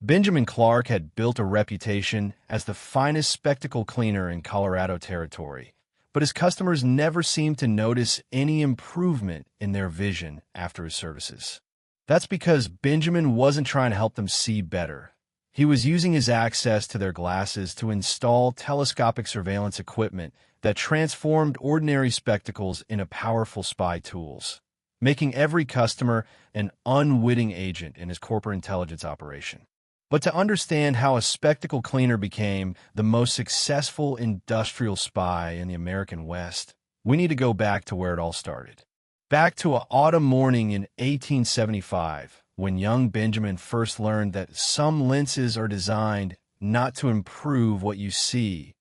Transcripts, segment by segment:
Benjamin Clark had built a reputation as the finest spectacle cleaner in Colorado Territory, but his customers never seemed to notice any improvement in their vision after his services. That's because Benjamin wasn't trying to help them see better. He was using his access to their glasses to install telescopic surveillance equipment that transformed ordinary spectacles into powerful spy tools, making every customer an unwitting agent in his corporate intelligence operation. But to understand how a spectacle cleaner became the most successful industrial spy in the American West, we need to go back to where it all started. Back to an autumn morning in 1875, when young Benjamin first learned that some lenses are designed not to improve what you see,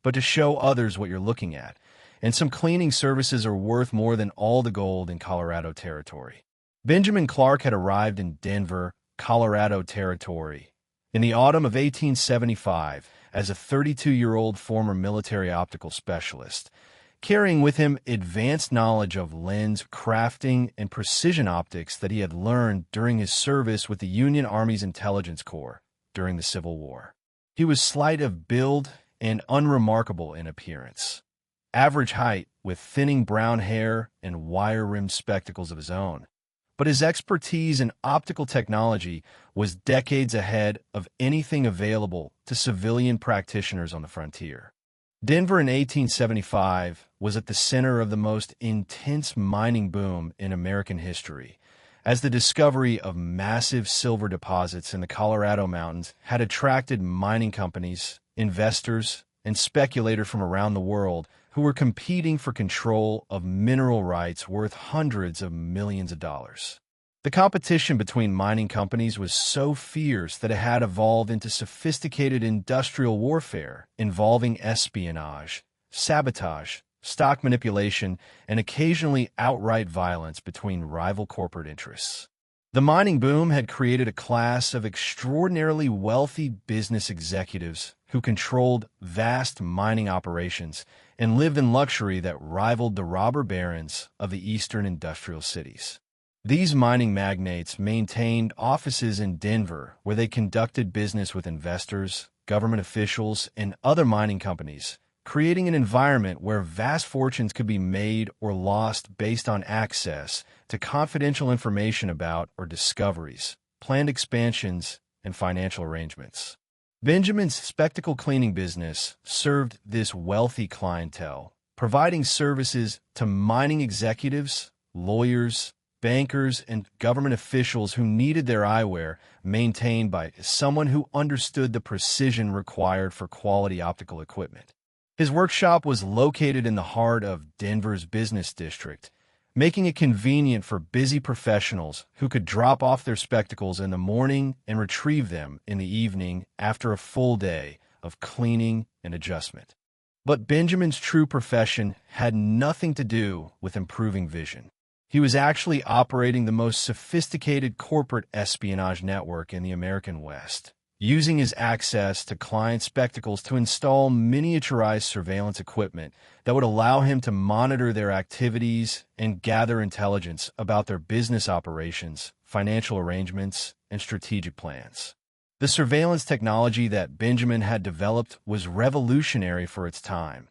but to show others what you're looking at, and some cleaning services are worth more than all the gold in Colorado Territory. Benjamin Clark had arrived in Denver, Colorado Territory, in the autumn of 1875 as a 32-year-old former military optical specialist, carrying with him advanced knowledge of lens crafting and precision optics that he had learned during his service with the Union Army's Intelligence Corps during the Civil War. He was slight of build and unremarkable in appearance, average height with thinning brown hair and wire-rimmed spectacles of his own. But his expertise in optical technology was decades ahead of anything available to civilian practitioners on the frontier. Denver in 1875 was at the center of the most intense mining boom in American history, as the discovery of massive silver deposits in the Colorado mountains had attracted mining companies, investors, and speculators from around the world who were competing for control of mineral rights worth hundreds of millions of dollars. The competition between mining companies was so fierce that it had evolved into sophisticated industrial warfare involving espionage, sabotage, stock manipulation, and occasionally outright violence between rival corporate interests. The mining boom had created a class of extraordinarily wealthy business executives who controlled vast mining operations and lived in luxury that rivaled the robber barons of the eastern industrial cities. These mining magnates maintained offices in Denver where they conducted business with investors, government officials, and other mining companies, creating an environment where vast fortunes could be made or lost based on access to confidential information about or discoveries, planned expansions, and financial arrangements. Benjamin's spectacle cleaning business served this wealthy clientele, providing services to mining executives, lawyers, bankers, and government officials who needed their eyewear maintained by someone who understood the precision required for quality optical equipment. His workshop was located in the heart of Denver's business district, making it convenient for busy professionals who could drop off their spectacles in the morning and retrieve them in the evening after a full day of cleaning and adjustment. But Benjamin's true profession had nothing to do with improving vision. He was actually operating the most sophisticated corporate espionage network in the American West, using his access to client spectacles to install miniaturized surveillance equipment that would allow him to monitor their activities and gather intelligence about their business operations, financial arrangements, and strategic plans. The surveillance technology that Benjamin had developed was revolutionary for its time,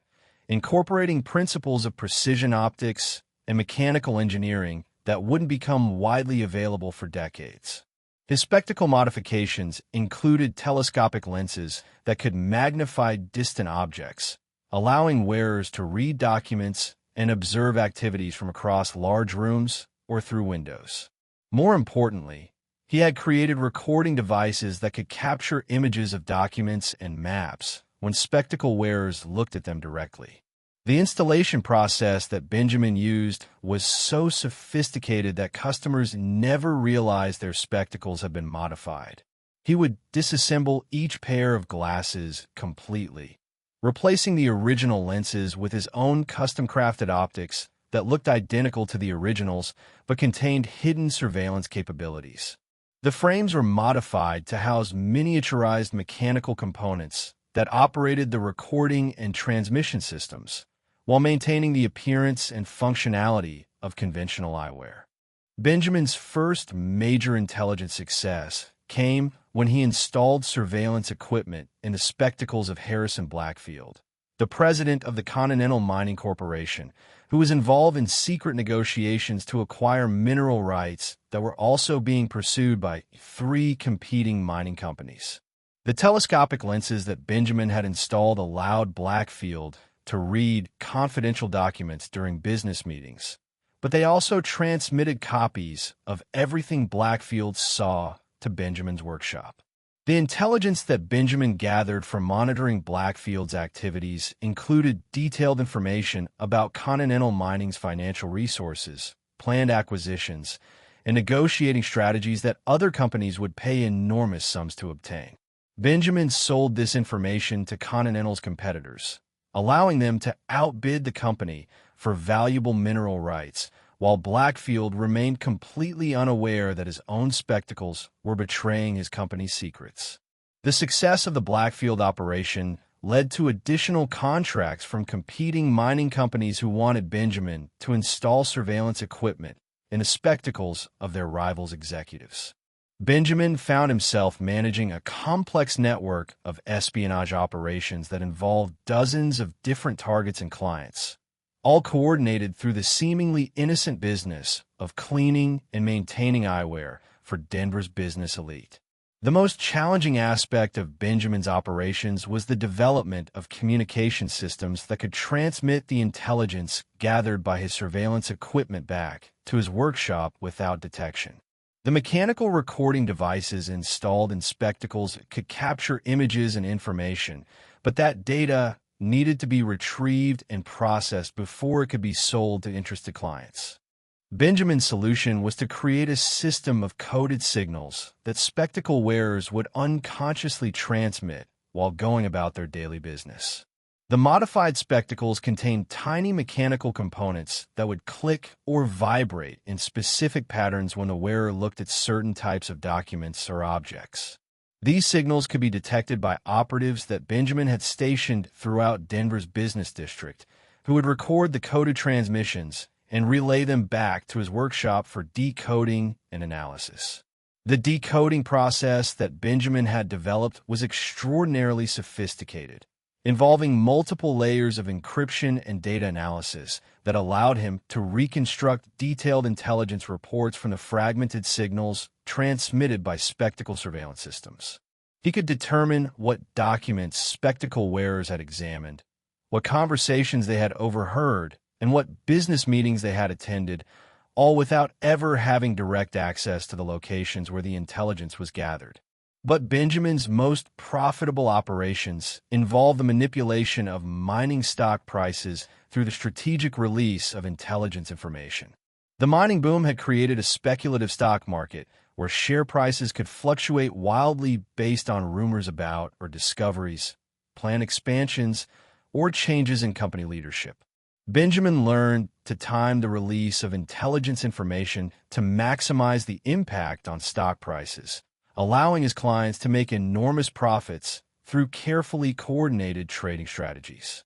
incorporating principles of precision optics and mechanical engineering that wouldn't become widely available for decades. His spectacle modifications included telescopic lenses that could magnify distant objects, allowing wearers to read documents and observe activities from across large rooms or through windows. More importantly, he had created recording devices that could capture images of documents and maps when spectacle wearers looked at them directly. The installation process that Benjamin used was so sophisticated that customers never realized their spectacles had been modified. He would disassemble each pair of glasses completely, replacing the original lenses with his own custom-crafted optics that looked identical to the originals but contained hidden surveillance capabilities. The frames were modified to house miniaturized mechanical components that operated the recording and transmission systems, while maintaining the appearance and functionality of conventional eyewear. Benjamin's first major intelligence success came when he installed surveillance equipment in the spectacles of Harrison Blackfield, the president of the Continental Mining Corporation, who was involved in secret negotiations to acquire mineral rights that were also being pursued by 3 competing mining companies. The telescopic lenses that Benjamin had installed allowed Blackfield to read confidential documents during business meetings, but they also transmitted copies of everything Blackfield saw to Benjamin's workshop. The intelligence that Benjamin gathered from monitoring Blackfield's activities included detailed information about Continental Mining's financial resources, planned acquisitions, and negotiating strategies that other companies would pay enormous sums to obtain. Benjamin sold this information to Continental's competitors, allowing them to outbid the company for valuable mineral rights, while Blackfield remained completely unaware that his own spectacles were betraying his company's secrets. The success of the Blackfield operation led to additional contracts from competing mining companies who wanted Benjamin to install surveillance equipment in the spectacles of their rivals' executives. Benjamin found himself managing a complex network of espionage operations that involved dozens of different targets and clients, all coordinated through the seemingly innocent business of cleaning and maintaining eyewear for Denver's business elite. The most challenging aspect of Benjamin's operations was the development of communication systems that could transmit the intelligence gathered by his surveillance equipment back to his workshop without detection. The mechanical recording devices installed in spectacles could capture images and information, but that data needed to be retrieved and processed before it could be sold to interested clients. Benjamin's solution was to create a system of coded signals that spectacle wearers would unconsciously transmit while going about their daily business. The modified spectacles contained tiny mechanical components that would click or vibrate in specific patterns when the wearer looked at certain types of documents or objects. These signals could be detected by operatives that Benjamin had stationed throughout Denver's business district, who would record the coded transmissions and relay them back to his workshop for decoding and analysis. The decoding process that Benjamin had developed was extraordinarily sophisticated, involving multiple layers of encryption and data analysis that allowed him to reconstruct detailed intelligence reports from the fragmented signals transmitted by spectacle surveillance systems. He could determine what documents spectacle wearers had examined, what conversations they had overheard, and what business meetings they had attended, all without ever having direct access to the locations where the intelligence was gathered. But Benjamin's most profitable operations involved the manipulation of mining stock prices through the strategic release of intelligence information. The mining boom had created a speculative stock market where share prices could fluctuate wildly based on rumors about or discoveries, planned expansions, or changes in company leadership. Benjamin learned to time the release of intelligence information to maximize the impact on stock prices, allowing his clients to make enormous profits through carefully coordinated trading strategies.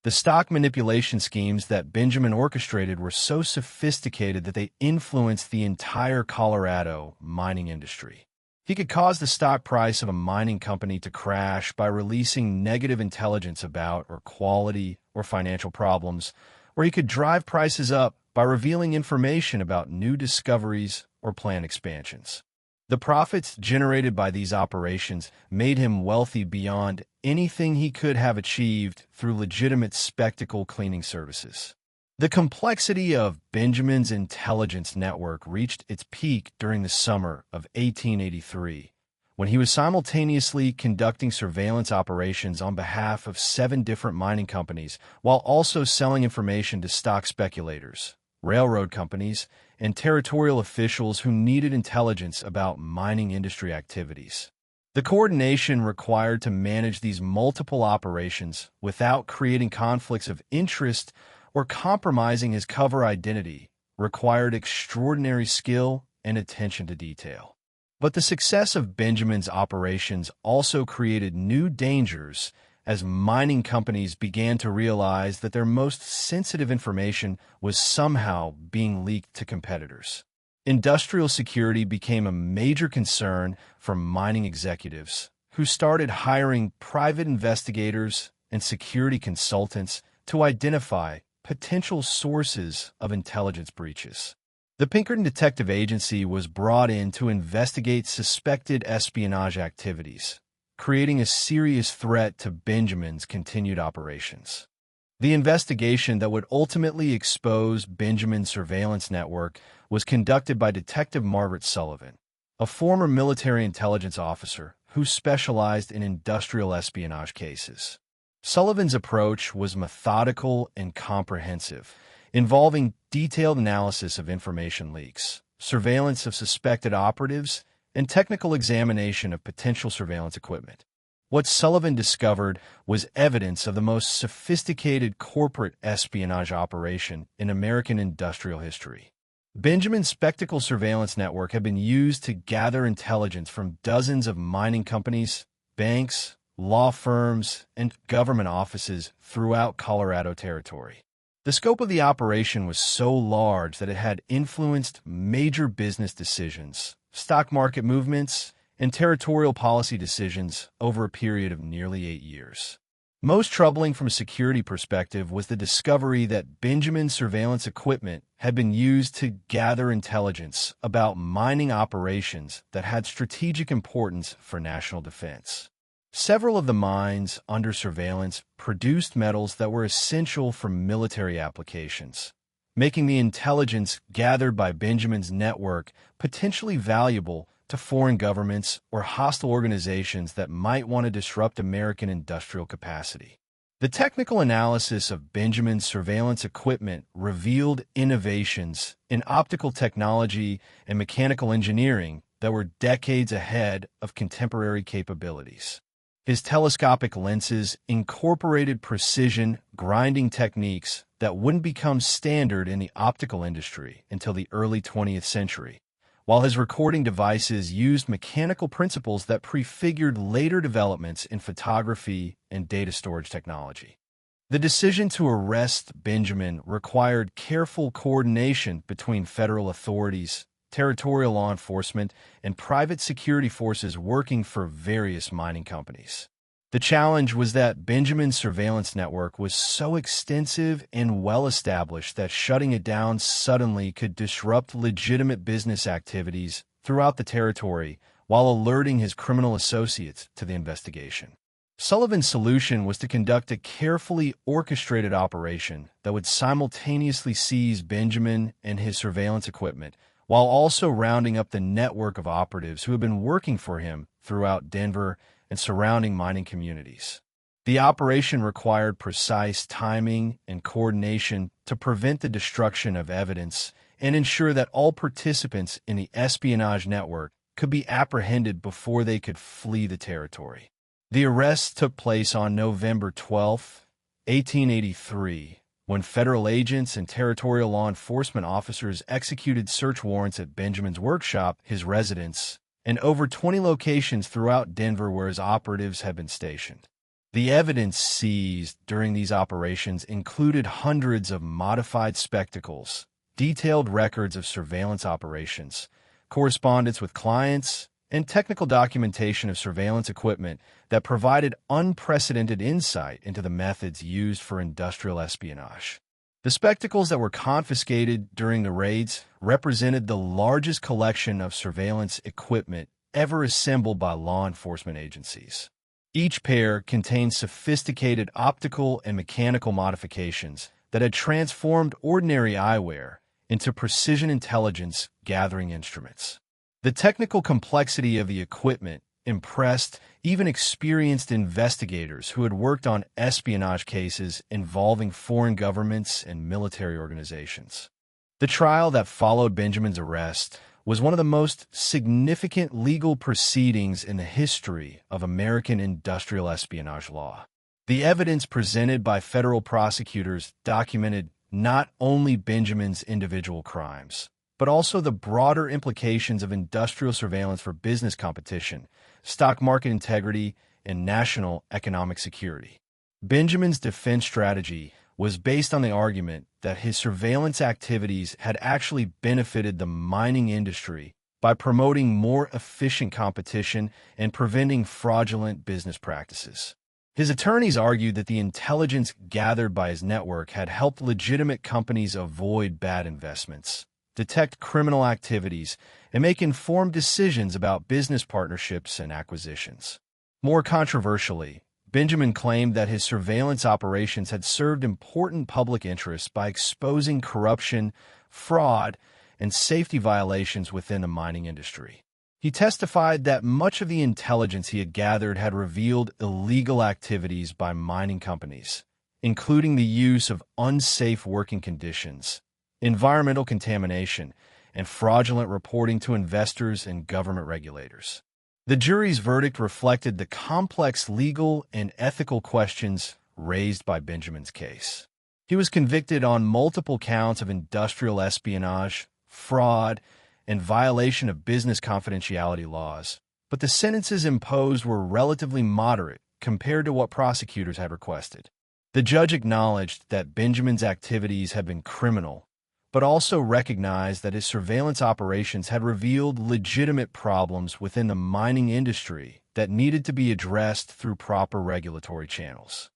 The stock manipulation schemes that Benjamin orchestrated were so sophisticated that they influenced the entire Colorado mining industry. He could cause the stock price of a mining company to crash by releasing negative intelligence about or quality or financial problems, or he could drive prices up by revealing information about new discoveries or planned expansions. The profits generated by these operations made him wealthy beyond anything he could have achieved through legitimate spectacle cleaning services. The complexity of Benjamin's intelligence network reached its peak during the summer of 1883, when he was simultaneously conducting surveillance operations on behalf of 7 different mining companies while also selling information to stock speculators, railroad companies, and territorial officials who needed intelligence about mining industry activities. The coordination required to manage these multiple operations without creating conflicts of interest or compromising his cover identity required extraordinary skill and attention to detail. But the success of Benjamin's operations also created new dangers as mining companies began to realize that their most sensitive information was somehow being leaked to competitors. Industrial security became a major concern for mining executives, who started hiring private investigators and security consultants to identify potential sources of intelligence breaches. The Pinkerton Detective Agency was brought in to investigate suspected espionage activities, creating a serious threat to Benjamin's continued operations. The investigation that would ultimately expose Benjamin's surveillance network was conducted by Detective Margaret Sullivan, a former military intelligence officer who specialized in industrial espionage cases. Sullivan's approach was methodical and comprehensive, involving detailed analysis of information leaks, surveillance of suspected operatives, and technical examination of potential surveillance equipment. What Sullivan discovered was evidence of the most sophisticated corporate espionage operation in American industrial history. Benjamin's Spectacle surveillance network had been used to gather intelligence from dozens of mining companies, banks, law firms, and government offices throughout Colorado Territory. The scope of the operation was so large that it had influenced major business decisions, stock market movements, and territorial policy decisions over a period of nearly 8 years. Most troubling from a security perspective was the discovery that Benjamin's surveillance equipment had been used to gather intelligence about mining operations that had strategic importance for national defense. Several of the mines under surveillance produced metals that were essential for military applications, making the intelligence gathered by Benjamin's network potentially valuable to foreign governments or hostile organizations that might want to disrupt American industrial capacity. The technical analysis of Benjamin's surveillance equipment revealed innovations in optical technology and mechanical engineering that were decades ahead of contemporary capabilities. His telescopic lenses incorporated precision grinding techniques that wouldn't become standard in the optical industry until the early 20th century, while his recording devices used mechanical principles that prefigured later developments in photography and data storage technology. The decision to arrest Benjamin required careful coordination between federal authorities, territorial law enforcement, and private security forces working for various mining companies. The challenge was that Benjamin's surveillance network was so extensive and well-established that shutting it down suddenly could disrupt legitimate business activities throughout the territory while alerting his criminal associates to the investigation. Sullivan's solution was to conduct a carefully orchestrated operation that would simultaneously seize Benjamin and his surveillance equipment, while also rounding up the network of operatives who had been working for him throughout Denver and surrounding mining communities. The operation required precise timing and coordination to prevent the destruction of evidence and ensure that all participants in the espionage network could be apprehended before they could flee the territory. The arrest took place on November 12, 1883, when federal agents and territorial law enforcement officers executed search warrants at Benjamin's workshop, his residence, and over 20 locations throughout Denver where his operatives had been stationed. The evidence seized during these operations included hundreds of modified spectacles, detailed records of surveillance operations, correspondence with clients, and technical documentation of surveillance equipment that provided unprecedented insight into the methods used for industrial espionage. The spectacles that were confiscated during the raids represented the largest collection of surveillance equipment ever assembled by law enforcement agencies. Each pair contained sophisticated optical and mechanical modifications that had transformed ordinary eyewear into precision intelligence gathering instruments. The technical complexity of the equipment impressed even experienced investigators who had worked on espionage cases involving foreign governments and military organizations. The trial that followed Benjamin's arrest was one of the most significant legal proceedings in the history of American industrial espionage law. The evidence presented by federal prosecutors documented not only Benjamin's individual crimes, but also the broader implications of industrial surveillance for business competition, stock market integrity, and national economic security. Benjamin's defense strategy was based on the argument that his surveillance activities had actually benefited the mining industry by promoting more efficient competition and preventing fraudulent business practices. His attorneys argued that the intelligence gathered by his network had helped legitimate companies avoid bad investments, detect criminal activities, and make informed decisions about business partnerships and acquisitions. More controversially, Benjamin claimed that his surveillance operations had served important public interests by exposing corruption, fraud, and safety violations within the mining industry. He testified that much of the intelligence he had gathered had revealed illegal activities by mining companies, including the use of unsafe working conditions, environmental contamination, and fraudulent reporting to investors and government regulators. The jury's verdict reflected the complex legal and ethical questions raised by Benjamin's case. He was convicted on multiple counts of industrial espionage, fraud, and violation of business confidentiality laws, but the sentences imposed were relatively moderate compared to what prosecutors had requested. The judge acknowledged that Benjamin's activities had been criminal, but also recognized that his surveillance operations had revealed legitimate problems within the mining industry that needed to be addressed through proper regulatory channels.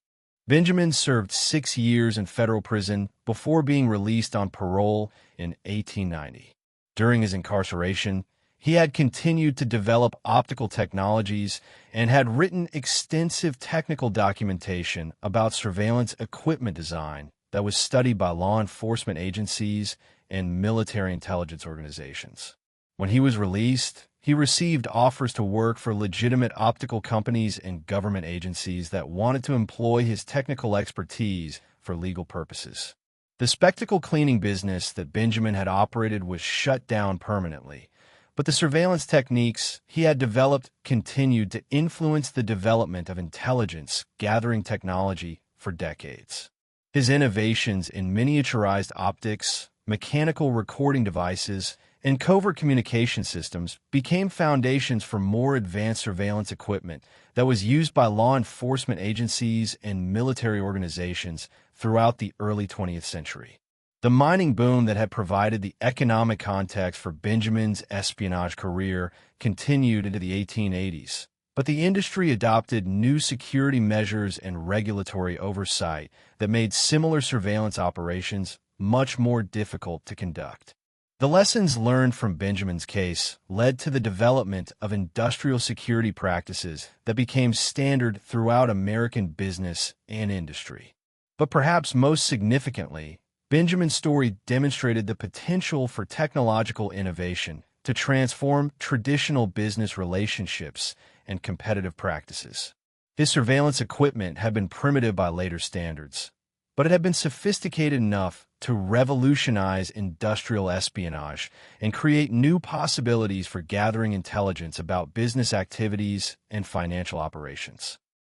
Benjamin served 6 years in federal prison before being released on parole in 1890. During his incarceration, he had continued to develop optical technologies and had written extensive technical documentation about surveillance equipment design that was studied by law enforcement agencies and military intelligence organizations. When he was released, he received offers to work for legitimate optical companies and government agencies that wanted to employ his technical expertise for legal purposes. The spectacle cleaning business that Benjamin had operated was shut down permanently, but the surveillance techniques he had developed continued to influence the development of intelligence gathering technology for decades. His innovations in miniaturized optics, mechanical recording devices, and covert communication systems became foundations for more advanced surveillance equipment that was used by law enforcement agencies and military organizations throughout the early 20th century. The mining boom that had provided the economic context for Benjamin's espionage career continued into the 1880s, but the industry adopted new security measures and regulatory oversight that made similar surveillance operations much more difficult to conduct. The lessons learned from Benjamin's case led to the development of industrial security practices that became standard throughout American business and industry. But perhaps most significantly, Benjamin's story demonstrated the potential for technological innovation to transform traditional business relationships and competitive practices. His surveillance equipment had been primitive by later standards, but it had been sophisticated enough to revolutionize industrial espionage and create new possibilities for gathering intelligence about business activities and financial operations.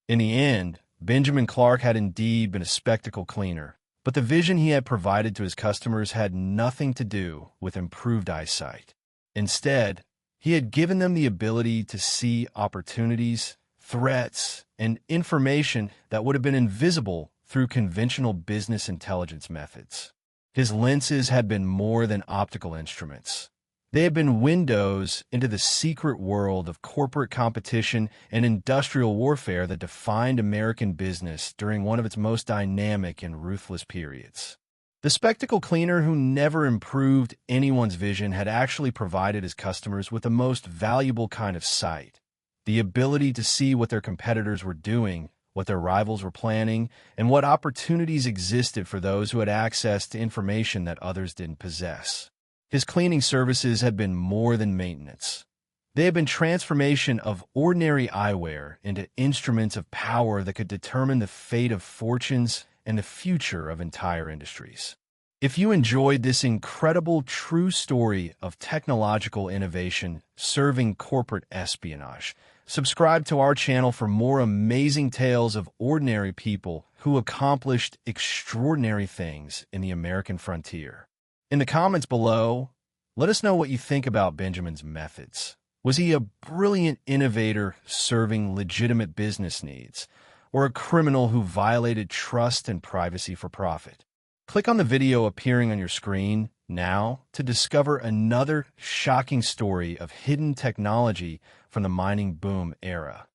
In the end, Benjamin Clark had indeed been a spectacle cleaner, but the vision he had provided to his customers had nothing to do with improved eyesight. Instead, he had given them the ability to see opportunities, threats, and information that would have been invisible through conventional business intelligence methods. His lenses had been more than optical instruments. They had been windows into the secret world of corporate competition and industrial warfare that defined American business during one of its most dynamic and ruthless periods. The spectacle cleaner who never improved anyone's vision had actually provided his customers with the most valuable kind of sight, the ability to see what their competitors were doing, what their rivals were planning, and what opportunities existed for those who had access to information that others didn't possess. His cleaning services had been more than maintenance. They had been transformation of ordinary eyewear into instruments of power that could determine the fate of fortunes and the future of entire industries. If you enjoyed this incredible true story of technological innovation serving corporate espionage, subscribe to our channel for more amazing tales of ordinary people who accomplished extraordinary things in the American frontier. In the comments below, let us know what you think about Benjamin's methods. Was he a brilliant innovator serving legitimate business needs? or a criminal who violated trust and privacy for profit. Click on the video appearing on your screen now to discover another shocking story of hidden technology from the mining boom era.